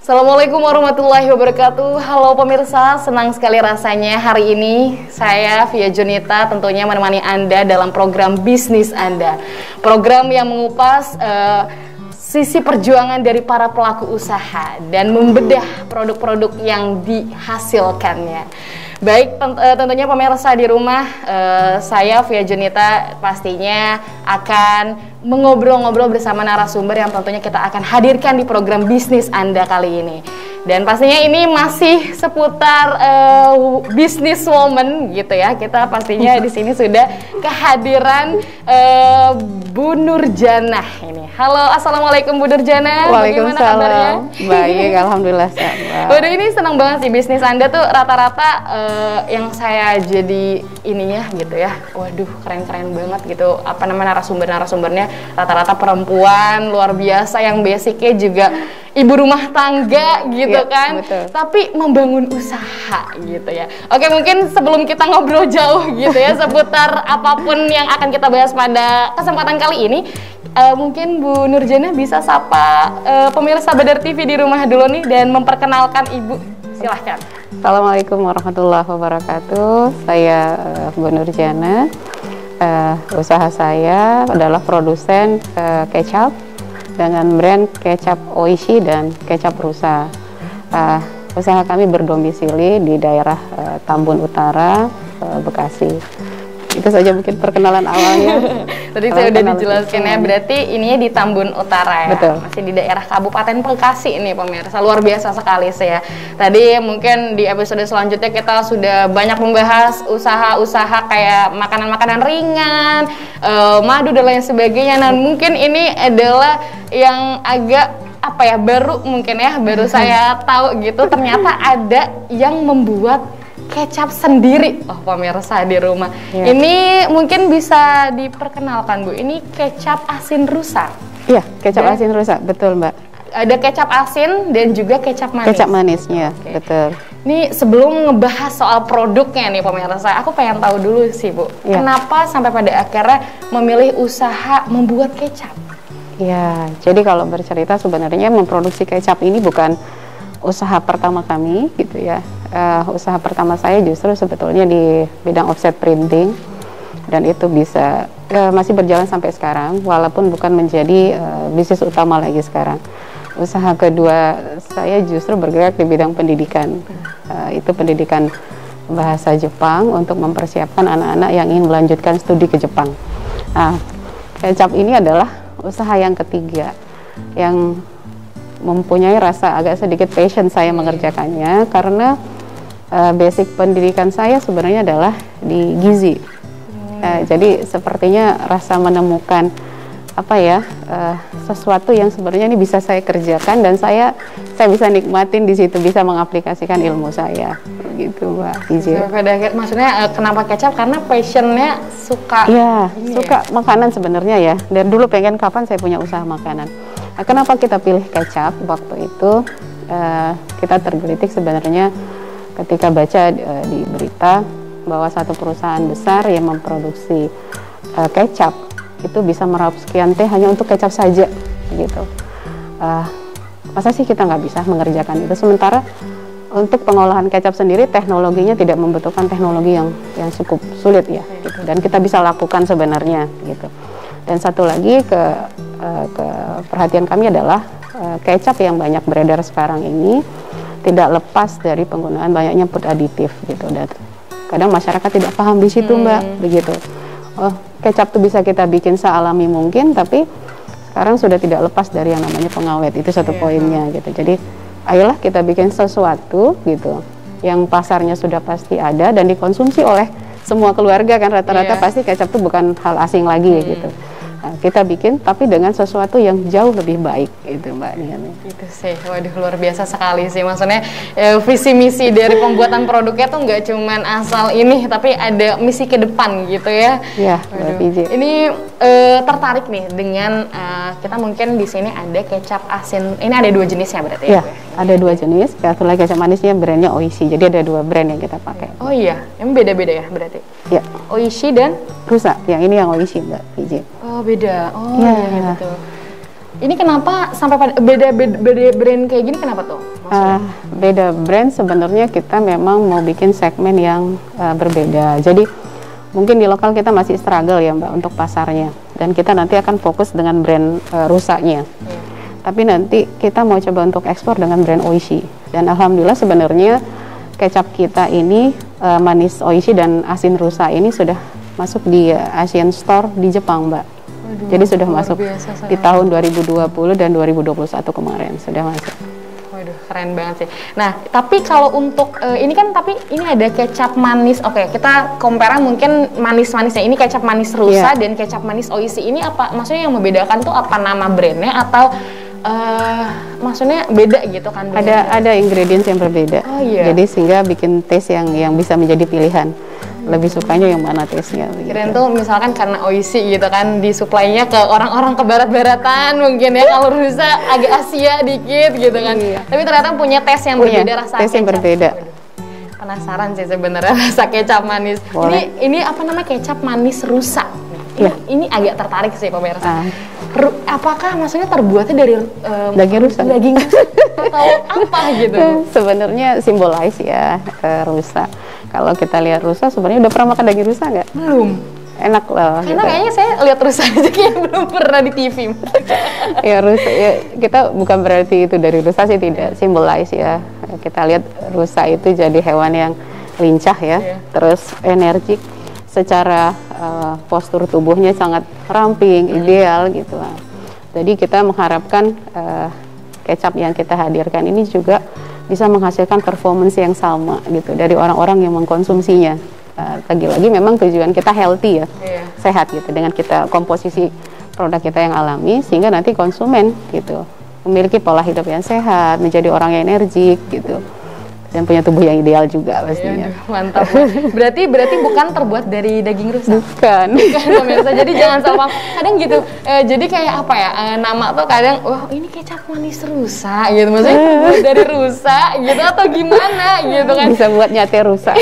Assalamualaikum warahmatullahi wabarakatuh. Halo pemirsa, senang sekali rasanya hari ini saya Via Junita tentunya menemani Anda dalam program Bisnis Anda. Program yang mengupas sisi perjuangan dari para pelaku usaha dan membedah produk-produk yang dihasilkannya. Baik, tentunya pemirsa di rumah, saya Via Junita pastinya akan mengobrol-ngobrol bersama narasumber yang tentunya kita akan hadirkan di program Bisnis Anda kali ini. Dan pastinya ini masih seputar business woman gitu ya. Kita pastinya di sini sudah kehadiran Bu Nurjanah ini. Halo, assalamualaikum Bu Nurjanah. Bagaimana kabarnya? Baik, alhamdulillah. Waduh, ini senang banget sih bisnis Anda tuh rata-rata yang saya jadi ininya gitu ya. Waduh, keren-keren banget gitu. Apa namanya narasumbernya rata-rata perempuan luar biasa yang basicnya juga ibu rumah tangga gitu ya, kan, betul. Tapi membangun usaha gitu ya. Oke, mungkin sebelum kita ngobrol jauh gitu ya seputar apapun yang akan kita bahas pada kesempatan kali ini, mungkin Bu Nurjanah bisa sapa pemirsa Badar TV di rumah dulu nih dan memperkenalkan Ibu. Silahkan. Assalamualaikum warahmatullahi wabarakatuh. Saya Bu Nurjanah. Usaha saya adalah produsen kecap dengan brand kecap Oishi dan kecap Rusa. Usaha kami berdomisili di daerah Tambun Utara, Bekasi. Itu saja mungkin perkenalan awalnya. Tadi saya udah dijelaskan ya, berarti ininya di Tambun Utara ya. Betul. Masih di daerah Kabupaten Bekasi ini pemirsa, luar biasa sekali sih ya. Tadi mungkin di episode selanjutnya kita sudah banyak membahas usaha-usaha kayak makanan-makanan ringan, madu dan lain sebagainya. Nah mungkin ini adalah yang agak apa ya, baru mungkin ya, baru saya tahu gitu ternyata ada yang membuat kecap sendiri. Oh pemirsa di rumah ya. Ini mungkin bisa diperkenalkan Bu, ini kecap asin rusa. Iya, kecap asin rusa, betul Mbak. Ada kecap asin dan juga kecap manis. Kecap manisnya, betul. Ini sebelum ngebahas soal produknya nih pemirsa, aku pengen tahu dulu sih Bu, kenapa sampai pada akhirnya memilih usaha membuat kecap? Ya, jadi kalau bercerita sebenarnya memproduksi kecap ini bukan usaha pertama kami gitu ya. Usaha pertama saya justru sebetulnya di bidang offset printing dan itu bisa masih berjalan sampai sekarang walaupun bukan menjadi bisnis utama lagi sekarang. Usaha kedua saya justru bergerak di bidang pendidikan, itu pendidikan bahasa Jepang untuk mempersiapkan anak-anak yang ingin melanjutkan studi ke Jepang. Nah, kecap ini adalah usaha yang ketiga yang mempunyai rasa agak sedikit passion saya mengerjakannya karena basic pendidikan saya sebenarnya adalah di gizi. Jadi sepertinya rasa menemukan apa ya, sesuatu yang sebenarnya ini bisa saya kerjakan dan saya bisa nikmatin di situ, bisa mengaplikasikan ilmu saya gitu Mbak gizi. Maksudnya kenapa kecap? Karena passionnya suka. Iya, suka makanan sebenarnya ya. Dan dulu pengen kapan saya punya usaha makanan. Nah, kenapa kita pilih kecap waktu itu? Kita tergelitik sebenarnya ketika baca di berita bahwa satu perusahaan besar yang memproduksi kecap itu bisa meraup sekian teh hanya untuk kecap saja gitu. Masa sih kita nggak bisa mengerjakan itu, sementara untuk pengolahan kecap sendiri teknologinya tidak membutuhkan teknologi yang cukup sulit ya gitu. Dan kita bisa lakukan sebenarnya gitu. Dan satu lagi ke perhatian kami adalah kecap yang banyak beredar sekarang ini tidak lepas dari penggunaan banyaknya food aditif gitu, dan kadang masyarakat tidak paham di situ Mbak begitu. Oh, kecap tuh bisa kita bikin sealami mungkin, tapi sekarang sudah tidak lepas dari yang namanya pengawet, itu satu poinnya gitu. Jadi ayolah kita bikin sesuatu gitu yang pasarnya sudah pasti ada dan dikonsumsi oleh semua keluarga kan, rata-rata pasti kecap tuh bukan hal asing lagi gitu. Nah, kita bikin tapi dengan sesuatu yang jauh lebih baik itu Mbak Nian. Itu sih, waduh luar biasa sekali sih, maksudnya visi misi dari pembuatan produknya tuh nggak cuman asal ini, tapi ada misi ke depan gitu ya. Iya, Mbak PJ. Ini tertarik nih dengan kita mungkin di sini ada kecap asin. Ini ada dua jenisnya berarti ya? Ada dua jenis. Satu lagi kecap manisnya brandnya Oishi. Jadi ada dua brand yang kita pakai. Oh iya, yang beda-beda ya berarti? Ya. Oishi dan Rusa. Yang ini yang Oishi Mbak PJ. Oh beda. Oh iya gitu. Ini kenapa sampai pada beda brand kayak gini, kenapa tuh? Beda brand sebenarnya kita memang mau bikin segmen yang berbeda. Jadi mungkin di lokal kita masih struggle ya Mbak untuk pasarnya, dan kita nanti akan fokus dengan brand rusaknya. Tapi nanti kita mau coba untuk ekspor dengan brand Oishi, dan alhamdulillah sebenarnya kecap kita ini manis Oishi dan asin rusa ini sudah masuk di Asian Store di Jepang Mbak. Jadi sudah masuk di tahun 2020 dan 2021 kemarin sudah masuk. Waduh, keren banget sih. Nah, tapi kalau untuk ini kan, tapi ini ada kecap manis. Oke, kita compare mungkin manis-manisnya. Ini kecap manis rusa dan kecap manis Oishi. Ini apa? Maksudnya yang membedakan tuh apa, nama brandnya atau maksudnya beda gitu kan? Ada ingredients yang berbeda. Oh, iya. Jadi sehingga bikin taste yang bisa menjadi pilihan. Lebih sukanya yang mana taste-nya Kirain tuh misalkan karena Oishi gitu kan disuplainya ke orang-orang ke barat-baratan mungkin ya, kalau rusa agak Asia dikit gitu kan. Tapi ternyata punya taste yang berbeda, rasa taste yang berbeda. Penasaran sih sebenarnya rasa kecap manis. Ini apa namanya, kecap manis rusa. Ini agak tertarik sih pemirsa. Apakah maksudnya terbuatnya dari daging rusa? Daging rusa atau apa gitu? Sebenarnya simbolize ya rusa. Kalau kita lihat rusa, sebenarnya udah pernah makan daging rusa nggak? Belum. Enak loh. Karena gitu. Kayaknya saya lihat rusa aja kayak belum pernah di TV. Ya rusa, ya kita bukan berarti itu dari rusa sih, tidak. Symbolize ya. Kita lihat rusa itu jadi hewan yang lincah ya, terus energik. Secara postur tubuhnya sangat ramping, ideal gitu. Jadi kita mengharapkan kecap yang kita hadirkan ini juga bisa menghasilkan performance yang sama gitu dari orang-orang yang mengkonsumsinya. Lagi-lagi memang tujuan kita healthy ya, sehat gitu, dengan kita komposisi produk kita yang alami, sehingga nanti konsumen gitu memiliki pola hidup yang sehat, menjadi orang yang energik gitu, dan punya tubuh yang ideal juga pastinya. Mantap. Berarti bukan terbuat dari daging rusa. Bukan. Pemirsa. Jadi jangan salah kadang gitu. Jadi kayak apa ya? Nama tuh kadang, wah ini kecap manis rusa gitu. Maksudnya terbuat dari rusa gitu atau gimana gitu kan? Bisa buat nyate rusa.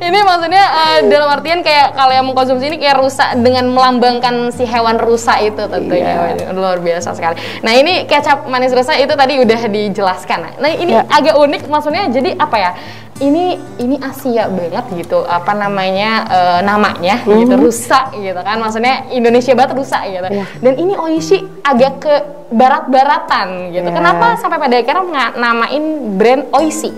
Ini maksudnya dalam artian kayak kalau yang mengkonsumsi ini kayak rusa dengan melambangkan si hewan rusa itu tentunya. Luar biasa sekali. Nah ini kecap manis rusa itu tadi udah dijelaskan. Nah ini agak unik maksudnya. Jadi apa ya, ini Asia banget gitu, apa namanya namanya gitu, rusa gitu kan, maksudnya Indonesia banget rusa gitu. Dan ini Oishi agak ke barat-baratan gitu. Kenapa sampai pada akhirnya namain brand Oishi?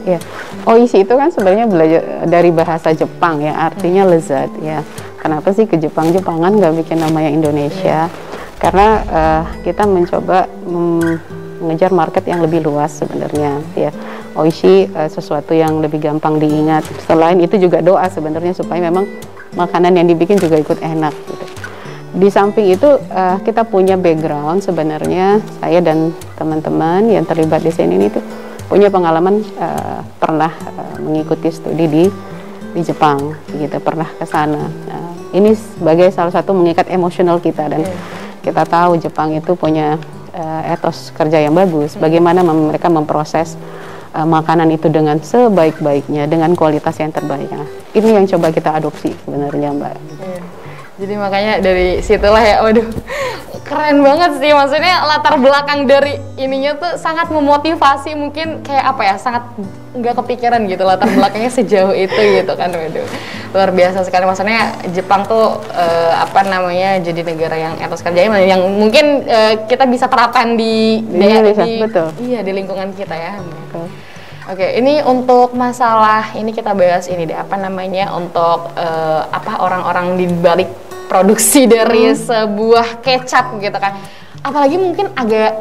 Oishi itu kan sebenarnya belajar dari bahasa Jepang ya, artinya lezat ya. Kenapa sih ke Jepang-Jepangan nggak bikin namanya Indonesia? Karena kita mencoba mengejar market yang lebih luas sebenarnya ya. Oishi sesuatu yang lebih gampang diingat. Selain itu juga doa sebenarnya supaya memang makanan yang dibikin juga ikut enak gitu. Di samping itu kita punya background sebenarnya, saya dan teman-teman yang terlibat di sini ini tuh punya pengalaman pernah mengikuti studi di Jepang gitu, pernah ke sana. Ini sebagai salah satu mengikat emosional kita, dan kita tahu Jepang itu punya etos kerja yang bagus, bagaimana mereka memproses makanan itu dengan sebaik-baiknya, dengan kualitas yang terbaik. Nah, ini yang coba kita adopsi sebenarnya Mbak. Jadi makanya dari situlah ya, waduh keren banget sih, maksudnya latar belakang dari ininya tuh sangat memotivasi, mungkin kayak apa ya, sangat nggak kepikiran gitu latar belakangnya sejauh itu gitu kan. Waduh luar biasa sekali, maksudnya Jepang tuh apa namanya, jadi negara yang etos kerjanya yang mungkin kita bisa terapkan di Indonesia, betul. Iya, di lingkungan kita ya. Oke, ini untuk masalah ini kita bahas ini deh, apa namanya, untuk apa orang-orang di balik produksi dari sebuah kecap gitu kan. Apalagi mungkin agak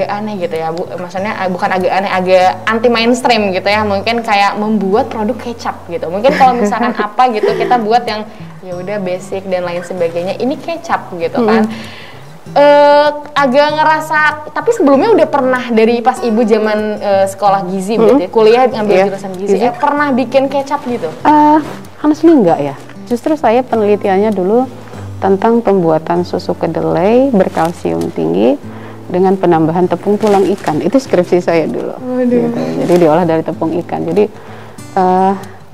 aneh gitu ya Bu, maksudnya bukan agak aneh, agak anti mainstream gitu ya, mungkin kayak membuat produk kecap gitu. Mungkin kalau misalkan apa gitu kita buat yang ya udah basic dan lain sebagainya, ini kecap gitu kan. Agak ngerasa, tapi sebelumnya udah pernah dari pas Ibu zaman sekolah gizi berarti kuliah ngambil jurusan gizi, pernah bikin kecap gitu? Honestly enggak ya. Justru saya penelitiannya dulu tentang pembuatan susu kedelai berkalsium tinggi dengan penambahan tepung tulang ikan. Itu skripsi saya dulu. Gitu. Jadi diolah dari tepung ikan. Jadi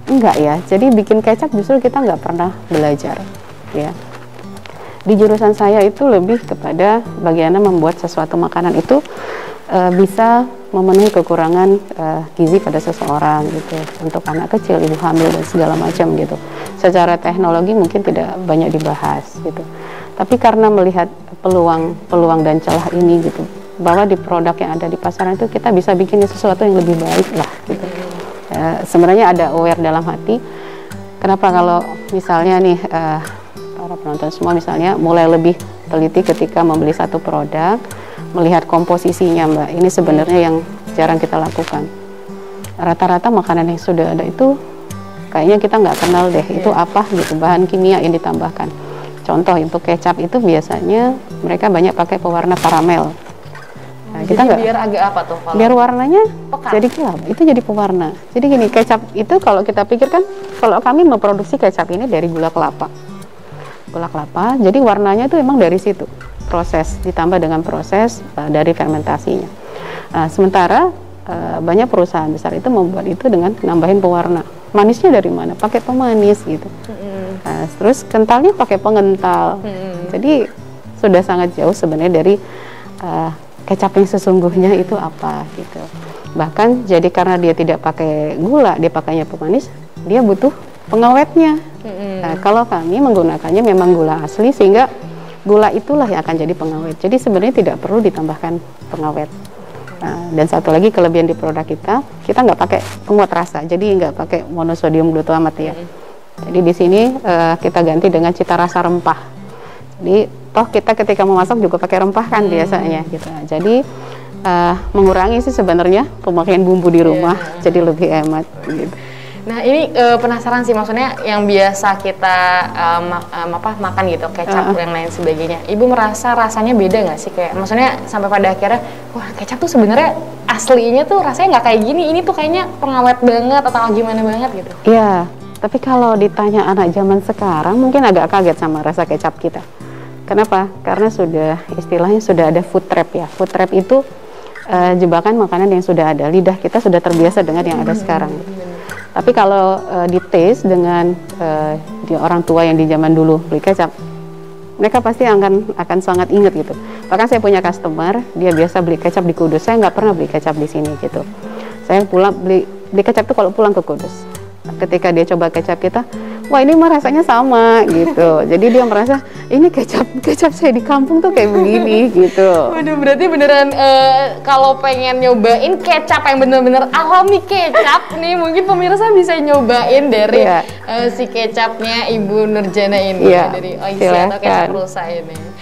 enggak ya. Jadi bikin kecap justru kita nggak pernah belajar. Ya. Di jurusan saya itu lebih kepada bagaimana membuat sesuatu makanan itu bisa memenuhi kekurangan gizi pada seseorang gitu, untuk anak kecil, ibu hamil dan segala macam gitu. Secara teknologi mungkin tidak banyak dibahas gitu, tapi karena melihat peluang dan celah ini gitu, bahwa di produk yang ada di pasaran itu kita bisa bikin sesuatu yang lebih baik lah gitu. Sebenarnya ada aware dalam hati. Kenapa kalau misalnya nih para penonton semua misalnya mulai lebih teliti ketika membeli satu produk, melihat komposisinya Mbak, ini sebenarnya yang jarang kita lakukan. Rata-rata makanan yang sudah ada itu kayaknya kita nggak kenal deh, itu apa gitu, bahan kimia yang ditambahkan. Contoh untuk kecap itu biasanya mereka banyak pakai pewarna karamel. Nah, kita nggak, biar agak apa tuh? Biar warnanya jadi gelap, itu jadi pewarna. Jadi gini, kecap itu kalau kita pikirkan, kalau kami memproduksi kecap ini dari gula kelapa. Gula kelapa, jadi warnanya itu emang dari situ. Proses, ditambah dengan proses dari fermentasinya. Sementara banyak perusahaan besar itu membuat itu dengan nambahin pewarna. Manisnya dari mana? Pakai pemanis gitu. Terus kentalnya pakai pengental. Jadi sudah sangat jauh sebenarnya dari kecap yang sesungguhnya itu apa gitu. Bahkan jadi karena dia tidak pakai gula, dia pakainya pemanis, dia butuh pengawetnya. Kalau kami menggunakannya memang gula asli, sehingga gula itulah yang akan jadi pengawet. Jadi sebenarnya tidak perlu ditambahkan pengawet. Dan satu lagi kelebihan di produk kita nggak pakai penguat rasa, jadi nggak pakai monosodium glutamat ya. Jadi di sini kita ganti dengan cita rasa rempah. Jadi toh kita ketika memasak juga pakai rempah kan biasanya gitu. Jadi mengurangi sih sebenarnya pemakaian bumbu di rumah, jadi lebih hemat gitu. Nah ini penasaran sih, maksudnya yang biasa kita makan gitu, kecap yang lain sebagainya. Ibu merasa rasanya beda nggak sih, kayak maksudnya sampai pada akhirnya, wah kecap tuh sebenarnya aslinya tuh rasanya nggak kayak gini, ini tuh kayaknya pengawet banget atau gimana banget gitu? Iya, tapi kalau ditanya anak zaman sekarang mungkin agak kaget sama rasa kecap kita. Kenapa? Karena sudah istilahnya sudah ada food trap ya. Food trap itu jebakan makanan yang sudah ada, lidah kita sudah terbiasa dengan yang ada sekarang. Tapi kalau di taste dengan di orang tua yang di zaman dulu beli kecap, mereka pasti akan sangat ingat gitu. Bahkan saya punya customer, dia biasa beli kecap di Kudus, saya nggak pernah beli kecap di sini gitu. Saya pulang beli kecap tuh kalau pulang ke Kudus. Ketika dia coba kecap kita, wah ini mah rasanya sama gitu. Jadi dia merasa ini kecap saya di kampung tuh kayak begini gitu. Waduh, berarti beneran kalau pengen nyobain kecap yang bener-bener alami kecap nih, mungkin pemirsa bisa nyobain dari si kecapnya Ibu Nurjana ini dari Oisi atau kecap rusa ini.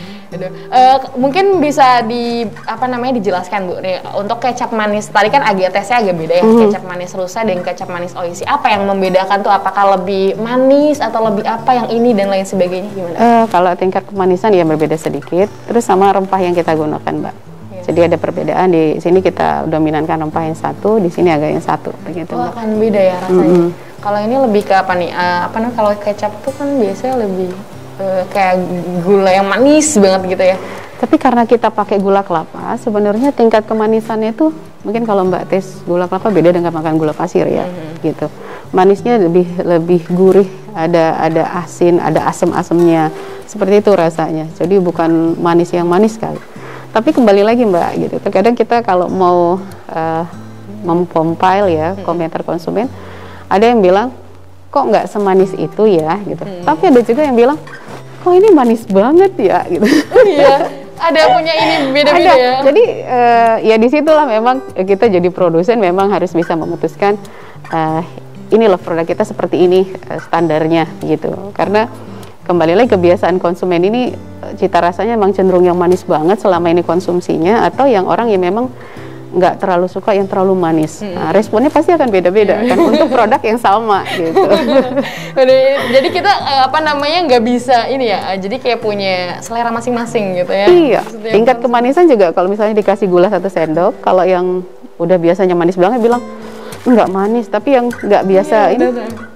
Mungkin bisa dijelaskan Bu nih, untuk kecap manis tadi kan tesnya agak beda ya, kecap manis rusa dan kecap manis Oisi. Apa yang membedakan tuh? Apakah lebih manis atau lebih apa yang ini dan lain sebagainya, gimana? Kalau tingkat kemanisan ya berbeda sedikit, terus sama rempah yang kita gunakan Mbak. Jadi ada perbedaan, di sini kita dominankan rempah yang satu, di sini agak yang satu begitu. Oh, akan beda ya rasanya. Kalau ini lebih ke apa nih? Kalau kecap tuh kan biasanya lebih kayak gula yang manis banget gitu ya. Tapi karena kita pakai gula kelapa, sebenarnya tingkat kemanisannya itu mungkin kalau Mbak tes gula kelapa beda dengan makan gula pasir ya, gitu. Manisnya lebih gurih, ada asin, ada asam-asamnya, seperti itu rasanya. Jadi bukan manis yang manis sekali. Tapi kembali lagi Mbak, gitu. Terkadang kita kalau mau mempompile ya komentar konsumen, ada yang bilang kok nggak semanis itu ya, gitu. Tapi ada juga yang bilang kok ini manis banget ya gitu. Iya, ada punya ini beda-beda ya. Jadi ya disitulah memang kita jadi produsen memang harus bisa memutuskan ini loh produk kita seperti ini standarnya gitu. Karena kembali lagi kebiasaan konsumen ini cita rasanya memang cenderung yang manis banget selama ini konsumsinya, atau yang orang yang memang nggak terlalu suka yang terlalu manis. Nah, responnya pasti akan beda-beda kan untuk produk yang sama gitu. Jadi kita nggak bisa ini ya. Jadi kayak punya selera masing-masing gitu ya. Iya. Tingkat kemanisan juga kalau misalnya dikasih gula 1 sendok, kalau yang udah biasanya manis banget bilang nggak manis, tapi yang nggak biasa ini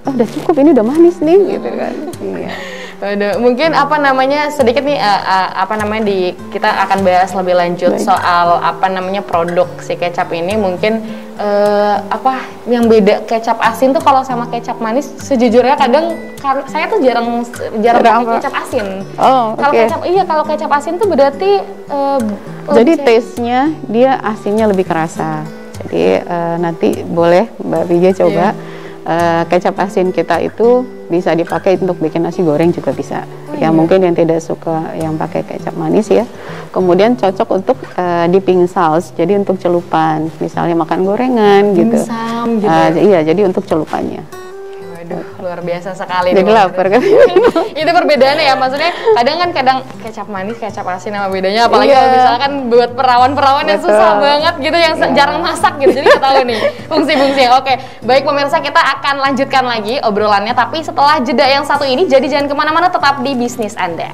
udah cukup, ini udah manis nih gitu kan. Iya. Waduh, mungkin apa namanya sedikit nih apa namanya kita akan bahas lebih lanjut soal apa namanya produk si kecap ini. Mungkin apa yang beda kecap asin tuh kalau sama kecap manis, sejujurnya kadang saya tuh jarang pakai kecap asin. Kalau kecap kalau kecap asin tuh berarti jadi taste-nya dia asinnya lebih kerasa. Jadi nanti boleh Mbak Vija coba. Kecap asin kita itu bisa dipakai untuk bikin nasi goreng juga bisa. Mungkin yang tidak suka yang pakai kecap manis ya. Kemudian cocok untuk dipping sauce. Jadi untuk celupan, misalnya makan gorengan gitu. Gitu. Iya, jadi untuk celupannya. Waduh, luar biasa sekali. Jadi lapar kan? Itu perbedaannya ya, maksudnya kadang kecap manis, kecap asin sama bedanya. Apalagi kalau misalkan buat perawan-perawan yang susah banget gitu, yang jarang masak gitu. Jadi kita tahu nih fungsi-fungsinya. Oke, baik pemirsa, kita akan lanjutkan lagi obrolannya. Tapi setelah jeda yang satu ini, jadi jangan kemana-mana, tetap di Bisnis Anda.